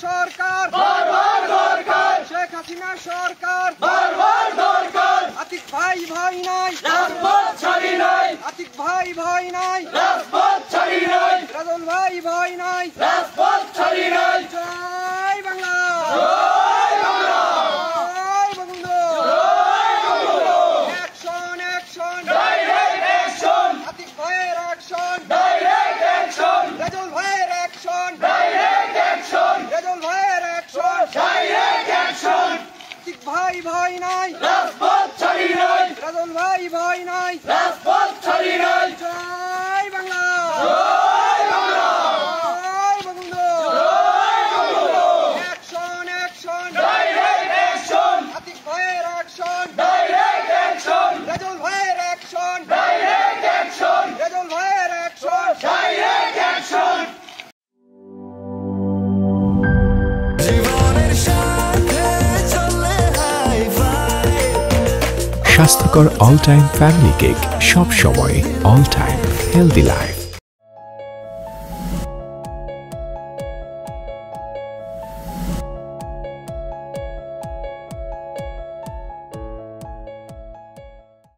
সরকার শেখ হাসিনা সরকার আতিক ভাই ভয় নাই আতিক ভাই ভয় নাই রাজল ভাই ভয় নাই জয় বাংলা ভাই ভয় নাই রাজপথ ছাড়ি নাই রাজল ভাই ভয় নাই রাজপথ ছাড়ি নাই জয় বাংলা জয় বাংলা জয় বঙ্গবন্ধু জয় Bangabandhu action action direct action Atik ভাইয়ের অ্যাকশন ডাইরেক্ট অ্যাকশন রাজল ভাইয়ের অ্যাকশন ডাইরেক্ট অ্যাকশন রাজল ভাইয়ের অ্যাকশন ডাইরেক্ট অ্যাকশন স্বাস্থ্যকর অল টাইম ফ্যামিলি কেক সব সময় অল টাইম হেলদি লাইফ।